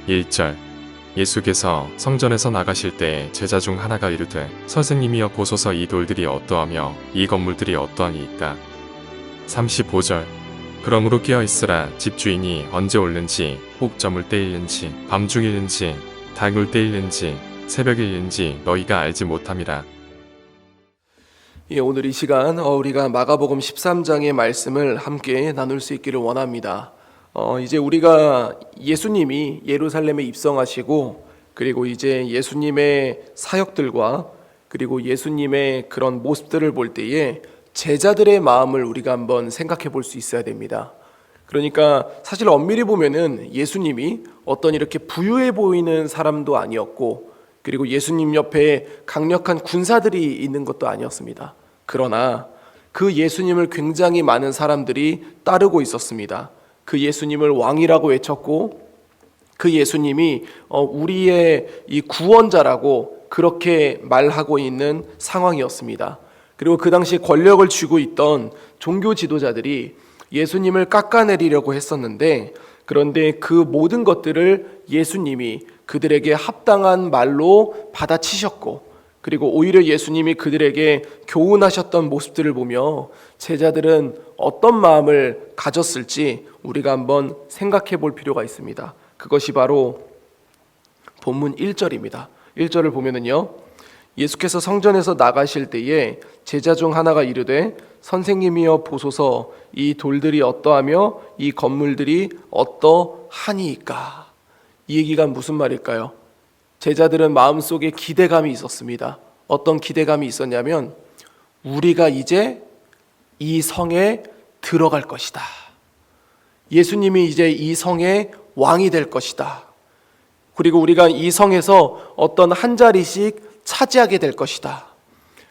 1절. 예수께서 성전에서 나가실 때 제자 중 하나가 이르되 선생님이여 보소서 이 돌들이 어떠하며 이 건물들이 어떠하니이까. 35절. 그러므로 깨어있으라 집주인이 언제 올는지 혹 저물 때일는지 밤중일는지 달굴 때일는지 새벽일는지 너희가 알지 못함이라. 오늘 이 시간 우리가 마가복음 13장의 말씀을 함께 나눌 수 있기를 원합니다. 이제 우리가 예수님이 예루살렘에 입성하시고 그리고 이제 예수님의 사역들과 그리고 예수님의 그런 모습들을 볼 때에 제자들의 마음을 우리가 한번 생각해 볼 수 있어야 됩니다. 그러니까 사실 엄밀히 보면은 예수님이 어떤 이렇게 부유해 보이는 사람도 아니었고 그리고 예수님 옆에 강력한 군사들이 있는 것도 아니었습니다. 그러나 그 예수님을 굉장히 많은 사람들이 따르고 있었습니다. 그 예수님을 왕이라고 외쳤고 그 예수님이 우리의 이 구원자라고 그렇게 말하고 있는 상황이었습니다. 그리고 그 당시 권력을 쥐고 있던 종교 지도자들이 예수님을 깎아내리려고 했었는데 그런데 그 모든 것들을 예수님이 그들에게 합당한 말로 받아치셨고 그리고 오히려 예수님이 그들에게 교훈하셨던 모습들을 보며 제자들은 어떤 마음을 가졌을지 우리가 한번 생각해 볼 필요가 있습니다. 그것이 바로 본문 1절입니다. 1절을 보면은요, 예수께서 성전에서 나가실 때에 제자 중 하나가 이르되 선생님이여 보소서 이 돌들이 어떠하며 이 건물들이 어떠하니이까. 이 얘기가 무슨 말일까요? 제자들은 마음속에 기대감이 있었습니다. 어떤 기대감이 있었냐면 우리가 이제 이 성에 들어갈 것이다. 예수님이 이제 이 성의 왕이 될 것이다. 그리고 우리가 이 성에서 어떤 한 자리씩 차지하게 될 것이다.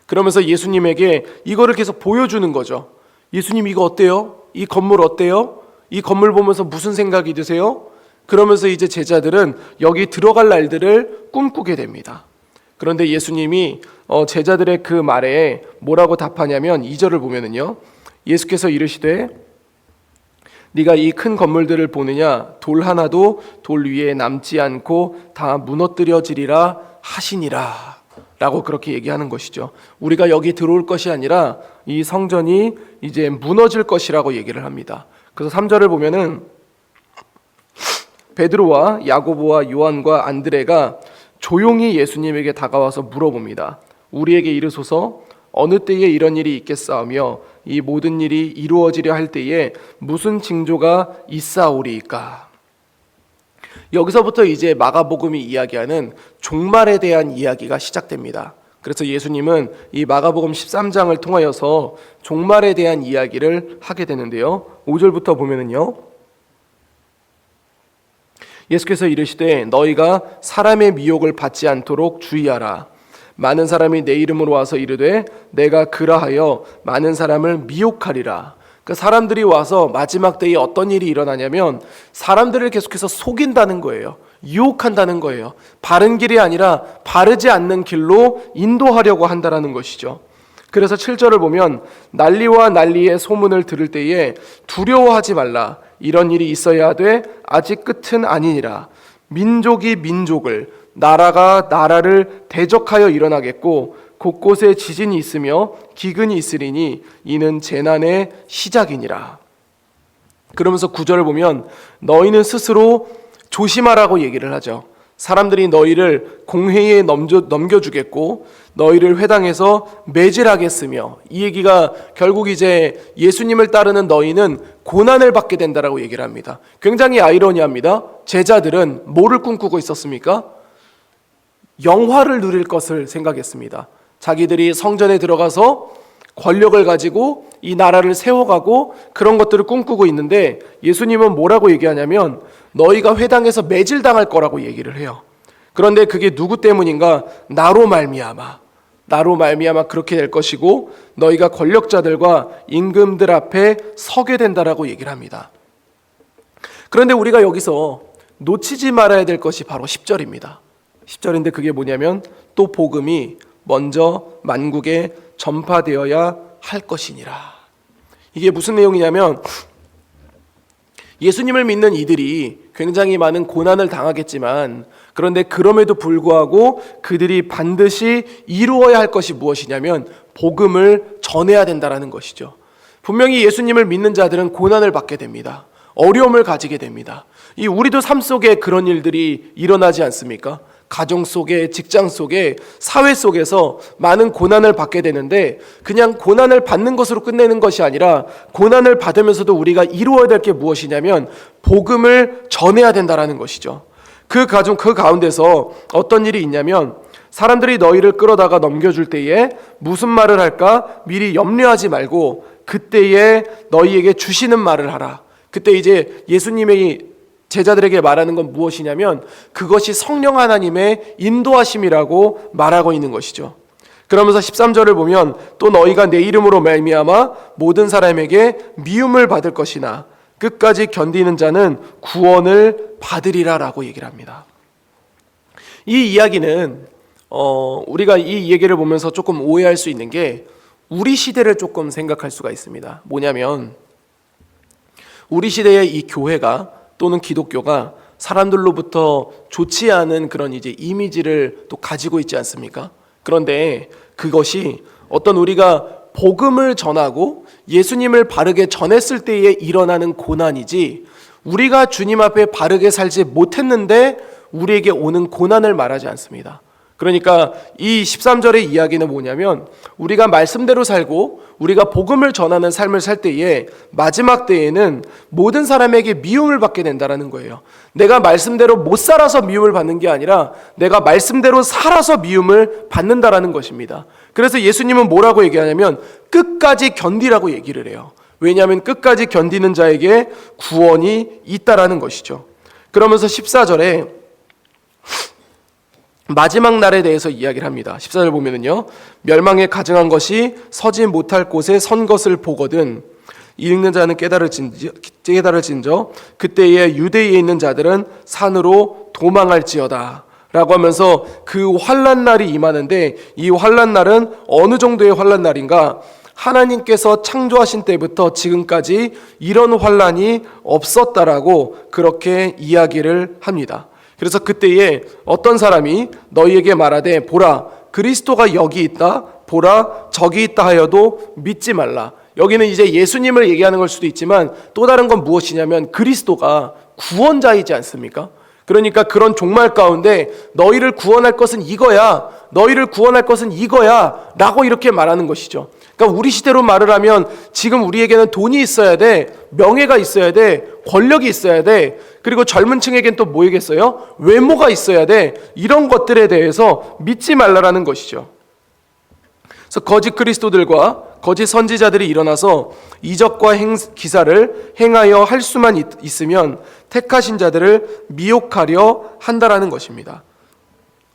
그러면서 예수님에게 이거를 계속 보여주는 거죠. 예수님 이거 어때요? 이 건물 어때요? 이 건물 보면서 무슨 생각이 드세요? 그러면서 이제 제자들은 여기 들어갈 날들을 꿈꾸게 됩니다. 그런데 예수님이 제자들의 그 말에 뭐라고 답하냐면 2절을 보면은요, 예수께서 이르시되 네가 이 큰 건물들을 보느냐 돌 하나도 돌 위에 남지 않고 다 무너뜨려지리라 하시니라 라고 그렇게 얘기하는 것이죠. 우리가 여기 들어올 것이 아니라 이 성전이 이제 무너질 것이라고 얘기를 합니다. 그래서 3절을 보면은 베드로와 야고보와 요한과 안드레가 조용히 예수님에게 다가와서 물어봅니다. 우리에게 이르소서 어느 때에 이런 일이 있겠사오며 이 모든 일이 이루어지려 할 때에 무슨 징조가 있사오리이까. 여기서부터 이제 마가복음이 이야기하는 종말에 대한 이야기가 시작됩니다. 그래서 예수님은 이 마가복음 13장을 통하여서 종말에 대한 이야기를 하게 되는데요. 5절부터 보면은요, 예수께서 이르시되 너희가 사람의 미혹을 받지 않도록 주의하라. 많은 사람이 내 이름으로 와서 이르되 내가 그라하여 많은 사람을 미혹하리라. 그 사람들이 와서 마지막 때에 어떤 일이 일어나냐면 사람들을 계속해서 속인다는 거예요. 유혹한다는 거예요. 바른 길이 아니라 바르지 않는 길로 인도하려고 한다는 것이죠. 그래서 7절을 보면 난리와 난리의 소문을 들을 때에 두려워하지 말라. 이런 일이 있어야 하되 아직 끝은 아니니라. 민족이 민족을 나라가 나라를 대적하여 일어나겠고 곳곳에 지진이 있으며 기근이 있으리니 이는 재난의 시작이니라. 그러면서 9절을 보면 너희는 스스로 조심하라고 얘기를 하죠. 사람들이 너희를 공회에 넘겨주겠고 너희를 회당에서 매질하겠으며, 이 얘기가 결국 이제 예수님을 따르는 너희는 고난을 받게 된다라고 얘기를 합니다. 굉장히 아이러니합니다. 제자들은 뭐를 꿈꾸고 있었습니까? 영화를 누릴 것을 생각했습니다. 자기들이 성전에 들어가서 권력을 가지고 이 나라를 세워가고 그런 것들을 꿈꾸고 있는데 예수님은 뭐라고 얘기하냐면 너희가 회당에서 매질당할 거라고 얘기를 해요. 그런데 그게 누구 때문인가? 나로 말미암아 그렇게 될 것이고 너희가 권력자들과 임금들 앞에 서게 된다라고 얘기를 합니다. 그런데 우리가 여기서 놓치지 말아야 될 것이 바로 10절입니다. 10절인데 그게 뭐냐면 또 복음이 먼저 만국에 전파되어야 할 것이니라. 이게 무슨 내용이냐면 예수님을 믿는 이들이 굉장히 많은 고난을 당하겠지만, 그런데 그럼에도 불구하고 그들이 반드시 이루어야 할 것이 무엇이냐면 복음을 전해야 된다라는 것이죠. 분명히 예수님을 믿는 자들은 고난을 받게 됩니다. 어려움을 가지게 됩니다. 우리도 삶 속에 그런 일들이 일어나지 않습니까? 가정 속에, 직장 속에, 사회 속에서 많은 고난을 받게 되는데, 그냥 고난을 받는 것으로 끝내는 것이 아니라 고난을 받으면서도 우리가 이루어야 될 게 무엇이냐면 복음을 전해야 된다라는 것이죠. 그 가운데서 어떤 일이 있냐면, 사람들이 너희를 끌어다가 넘겨줄 때에 무슨 말을 할까 미리 염려하지 말고 그때에 너희에게 주시는 말을 하라. 그때 이제 예수님의 제자들에게 말하는 건 무엇이냐면 그것이 성령 하나님의 인도하심이라고 말하고 있는 것이죠. 그러면서 13절을 보면 또 너희가 내 이름으로 말미암아 모든 사람에게 미움을 받을 것이나 끝까지 견디는 자는 구원을 받으리라 라고 얘기를 합니다. 이 이야기는 우리가 이 얘기를 보면서 조금 오해할 수 있는 게 우리 시대를 조금 생각할 수가 있습니다. 뭐냐면 우리 시대의 이 교회가 또는 기독교가 사람들로부터 좋지 않은 그런 이제 이미지를 또 가지고 있지 않습니까? 그런데 그것이 어떤 우리가 복음을 전하고 예수님을 바르게 전했을 때에 일어나는 고난이지, 우리가 주님 앞에 바르게 살지 못했는데 우리에게 오는 고난을 말하지 않습니다. 그러니까 이 13절의 이야기는 뭐냐면 우리가 말씀대로 살고 우리가 복음을 전하는 삶을 살 때에 마지막 때에는 모든 사람에게 미움을 받게 된다는 거예요. 내가 말씀대로 못 살아서 미움을 받는 게 아니라 내가 말씀대로 살아서 미움을 받는다라는 것입니다. 그래서 예수님은 뭐라고 얘기하냐면 끝까지 견디라고 얘기를 해요. 왜냐하면 끝까지 견디는 자에게 구원이 있다라는 것이죠. 그러면서 14절에 마지막 날에 대해서 이야기를 합니다. 14절 보면은요, 멸망에 가증한 것이 서지 못할 곳에 선 것을 보거든 읽는 자는 깨달을진저 그때에 유대에 있는 자들은 산으로 도망할지어다 라고 하면서 그 환난 날이 임하는데, 이 환난 날은 어느 정도의 환난 날인가? 하나님께서 창조하신 때부터 지금까지 이런 환난이 없었다라고 그렇게 이야기를 합니다. 그래서 그때에 어떤 사람이 너희에게 말하되 보라 그리스도가 여기 있다, 보라 저기 있다 하여도 믿지 말라. 여기는 이제 예수님을 얘기하는 걸 수도 있지만 또 다른 건 무엇이냐면 그리스도가 구원자이지 않습니까? 그러니까 그런 종말 가운데 너희를 구원할 것은 이거야, 너희를 구원할 것은 이거야 라고 이렇게 말하는 것이죠. 그러니까 우리 시대로 말을 하면 지금 우리에게는 돈이 있어야 돼, 명예가 있어야 돼, 권력이 있어야 돼, 그리고 젊은 층에겐 또 뭐이겠어요? 외모가 있어야 돼. 이런 것들에 대해서 믿지 말라라는 것이죠. 그래서 거짓 그리스도들과 거짓 선지자들이 일어나서 이적과 기사를 행하여 할 수만 있으면 택하신 자들을 미혹하려 한다라는 것입니다.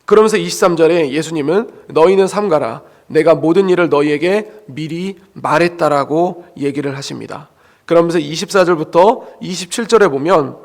그러면서 23절에 예수님은 너희는 삼가라 내가 모든 일을 너희에게 미리 말했다라고 얘기를 하십니다. 그러면서 24절부터 27절에 보면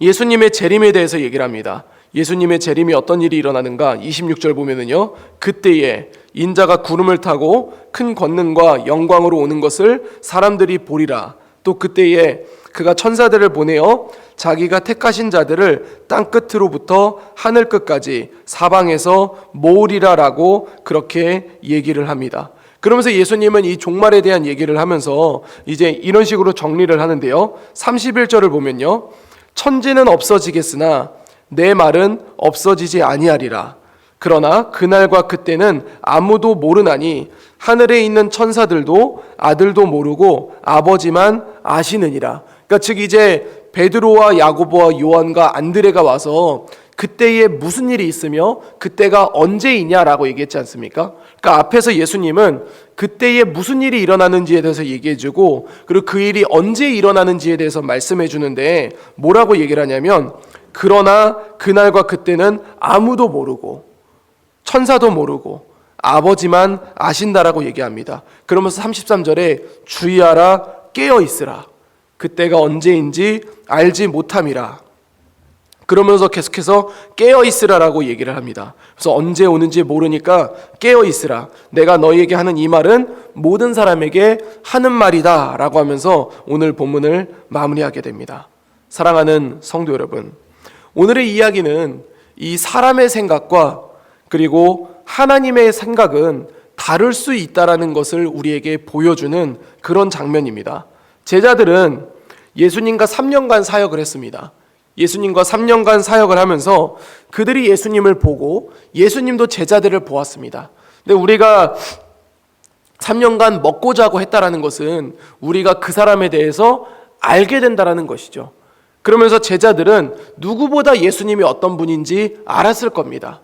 예수님의 재림에 대해서 얘기를 합니다. 예수님의 재림이 어떤 일이 일어나는가? 26절 보면은요, 그때에 인자가 구름을 타고 큰 권능과 영광으로 오는 것을 사람들이 보리라. 또 그때에 그가 천사들을 보내어 자기가 택하신 자들을 땅 끝으로부터 하늘 끝까지 사방에서 모으리라라고 그렇게 얘기를 합니다. 그러면서 예수님은 이 종말에 대한 얘기를 하면서 이제 이런 식으로 정리를 하는데요, 31절을 보면요, 천지는 없어지겠으나 내 말은 없어지지 아니하리라. 그러나 그날과 그때는 아무도 모르나니 하늘에 있는 천사들도 아들도 모르고 아버지만 아시느니라. 그러니까 즉 이제 베드로와 야고보와 요한과 안드레가 와서 그때에 무슨 일이 있으며 그때가 언제이냐라고 얘기했지 않습니까? 그러니까 앞에서 예수님은 그때에 무슨 일이 일어나는지에 대해서 얘기해주고 그리고 그 일이 언제 일어나는지에 대해서 말씀해 주는데 뭐라고 얘기를 하냐면 그러나 그날과 그때는 아무도 모르고 천사도 모르고 아버지만 아신다라고 얘기합니다. 그러면서 33절에 주의하라 깨어 있으라 그때가 언제인지 알지 못함이라. 그러면서 계속해서 깨어있으라라고 얘기를 합니다. 그래서 언제 오는지 모르니까 깨어있으라. 내가 너희에게 하는 이 말은 모든 사람에게 하는 말이다 라고 하면서 오늘 본문을 마무리하게 됩니다. 사랑하는 성도 여러분, 오늘의 이야기는 이 사람의 생각과 그리고 하나님의 생각은 다를 수 있다라는 것을 우리에게 보여주는 그런 장면입니다. 제자들은 예수님과 3년간 사역을 했습니다. 예수님과 3년간 사역을 하면서 그들이 예수님을 보고 예수님도 제자들을 보았습니다. 근데 우리가 3년간 먹고 자고 했다라는 것은 우리가 그 사람에 대해서 알게 된다라는 것이죠. 그러면서 제자들은 누구보다 예수님이 어떤 분인지 알았을 겁니다.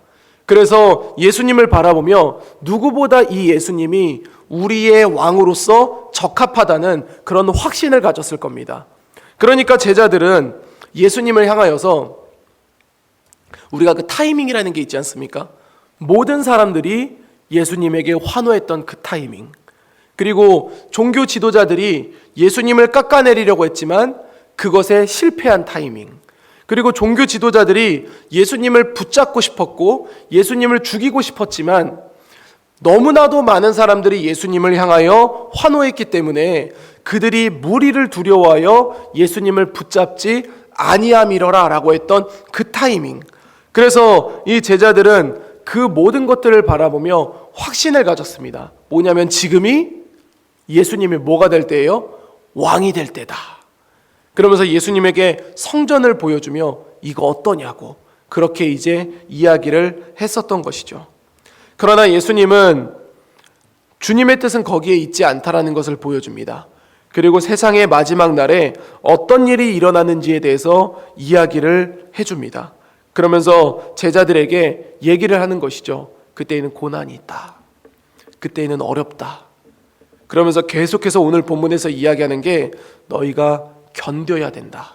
그래서 예수님을 바라보며 누구보다 이 예수님이 우리의 왕으로서 적합하다는 그런 확신을 가졌을 겁니다. 그러니까 제자들은 예수님을 향하여서 우리가 그 타이밍이라는 게 있지 않습니까? 모든 사람들이 예수님에게 환호했던 그 타이밍, 그리고 종교 지도자들이 예수님을 깎아내리려고 했지만 그것에 실패한 타이밍, 그리고 종교 지도자들이 예수님을 붙잡고 싶었고 예수님을 죽이고 싶었지만 너무나도 많은 사람들이 예수님을 향하여 환호했기 때문에 그들이 무리를 두려워하여 예수님을 붙잡지 아니함이러라 라고 했던 그 타이밍. 그래서 이 제자들은 그 모든 것들을 바라보며 확신을 가졌습니다. 뭐냐면 지금이 예수님이 뭐가 될 때예요? 왕이 될 때다. 그러면서 예수님에게 성전을 보여주며 이거 어떠냐고 그렇게 이제 이야기를 했었던 것이죠. 그러나 예수님은 주님의 뜻은 거기에 있지 않다라는 것을 보여줍니다. 그리고 세상의 마지막 날에 어떤 일이 일어나는지에 대해서 이야기를 해줍니다. 그러면서 제자들에게 얘기를 하는 것이죠. 그때에는 고난이 있다. 그때에는 어렵다. 그러면서 계속해서 오늘 본문에서 이야기하는 게 너희가 견뎌야 된다.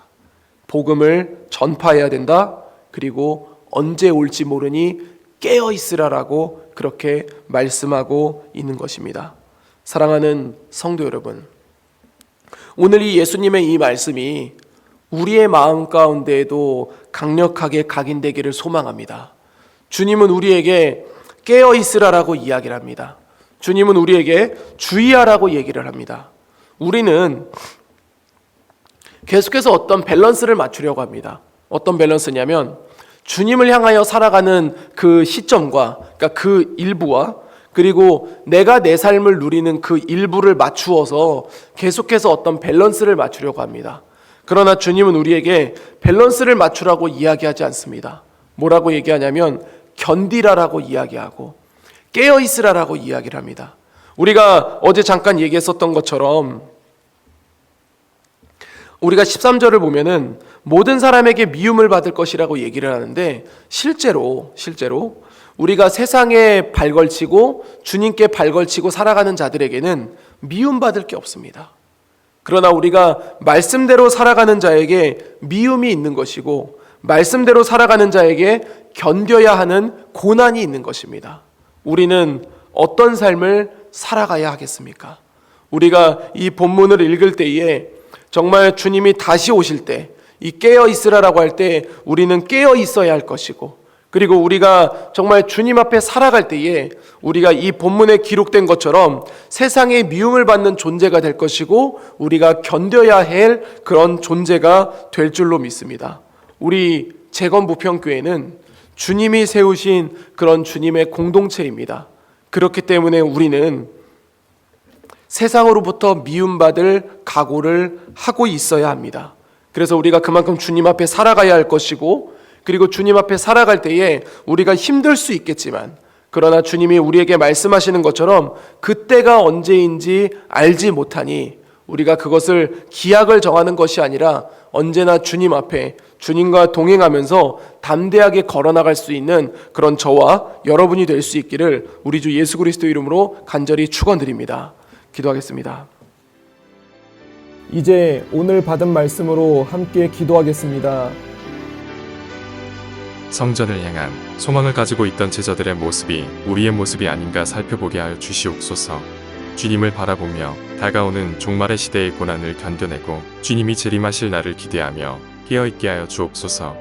복음을 전파해야 된다. 그리고 언제 올지 모르니 깨어 있으라라고 그렇게 말씀하고 있는 것입니다. 사랑하는 성도 여러분, 오늘 이 예수님의 이 말씀이 우리의 마음 가운데에도 강력하게 각인되기를 소망합니다. 주님은 우리에게 깨어 있으라라고 이야기를 합니다. 주님은 우리에게 주의하라고 얘기를 합니다. 우리는 계속해서 어떤 밸런스를 맞추려고 합니다. 어떤 밸런스냐면 주님을 향하여 살아가는 그 시점과 그러니까 그 일부와 그리고 내가 내 삶을 누리는 그 일부를 맞추어서 계속해서 어떤 밸런스를 맞추려고 합니다. 그러나 주님은 우리에게 밸런스를 맞추라고 이야기하지 않습니다. 뭐라고 얘기하냐면 견디라라고 이야기하고 깨어있으라라고 이야기를 합니다. 우리가 어제 잠깐 얘기했었던 것처럼 우리가 13절을 보면은 모든 사람에게 미움을 받을 것이라고 얘기를 하는데 실제로 우리가 세상에 발걸치고 주님께 발걸치고 살아가는 자들에게는 미움받을 게 없습니다. 그러나 우리가 말씀대로 살아가는 자에게 미움이 있는 것이고 말씀대로 살아가는 자에게 견뎌야 하는 고난이 있는 것입니다. 우리는 어떤 삶을 살아가야 하겠습니까? 우리가 이 본문을 읽을 때에 정말 주님이 다시 오실 때 이 깨어 있으라라고 할 때 우리는 깨어 있어야 할 것이고 그리고 우리가 정말 주님 앞에 살아갈 때에 우리가 이 본문에 기록된 것처럼 세상의 미움을 받는 존재가 될 것이고 우리가 견뎌야 할 그런 존재가 될 줄로 믿습니다. 우리 재건부평교회는 주님이 세우신 그런 주님의 공동체입니다. 그렇기 때문에 우리는 세상으로부터 미움받을 각오를 하고 있어야 합니다. 그래서 우리가 그만큼 주님 앞에 살아가야 할 것이고 그리고 주님 앞에 살아갈 때에 우리가 힘들 수 있겠지만 그러나 주님이 우리에게 말씀하시는 것처럼 그때가 언제인지 알지 못하니 우리가 그것을 기약을 정하는 것이 아니라 언제나 주님 앞에 주님과 동행하면서 담대하게 걸어나갈 수 있는 그런 저와 여러분이 될 수 있기를 우리 주 예수 그리스도 이름으로 간절히 축원드립니다. 기도하겠습니다. 이제 오늘 받은 말씀으로 함께 기도하겠습니다. 성전을 향한 소망을 가지고 있던 제자들의 모습이 우리의 모습이 아닌가 살펴보게 하여 주시옵소서. 주님을 바라보며 다가오는 종말의 시대의 고난을 견뎌내고 주님이 재림하실 날을 기대하며 깨어있게 하여 주옵소서.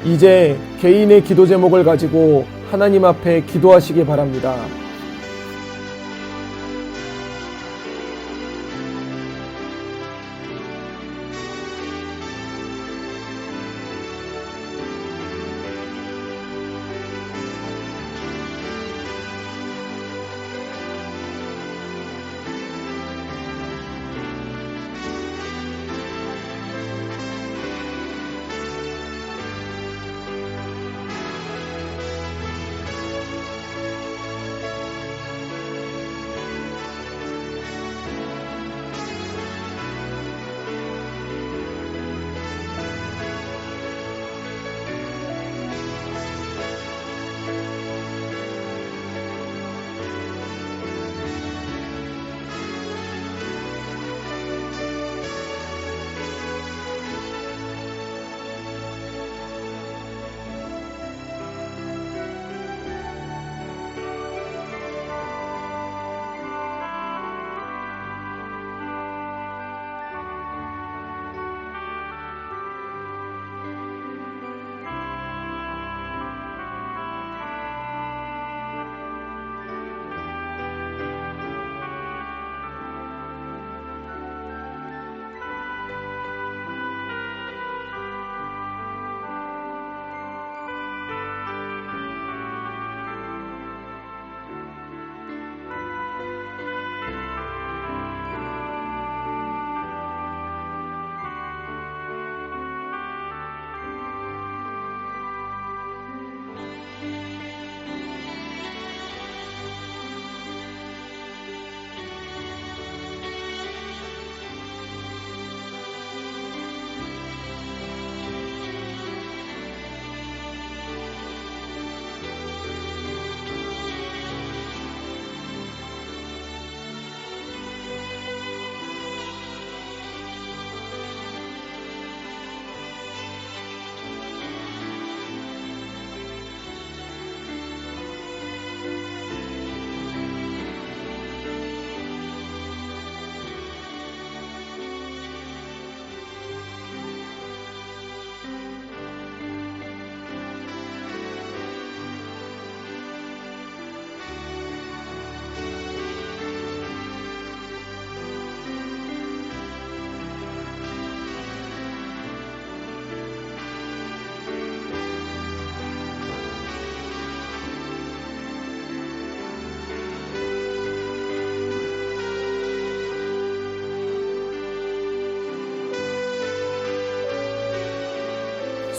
이제 개인의 기도 제목을 가지고 하나님 앞에 기도하시기 바랍니다.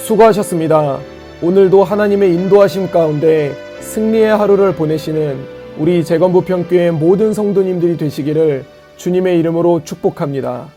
수고하셨습니다. 오늘도 하나님의 인도하심 가운데 승리의 하루를 보내시는 우리 재건부평교회 모든 성도님들이 되시기를 주님의 이름으로 축복합니다.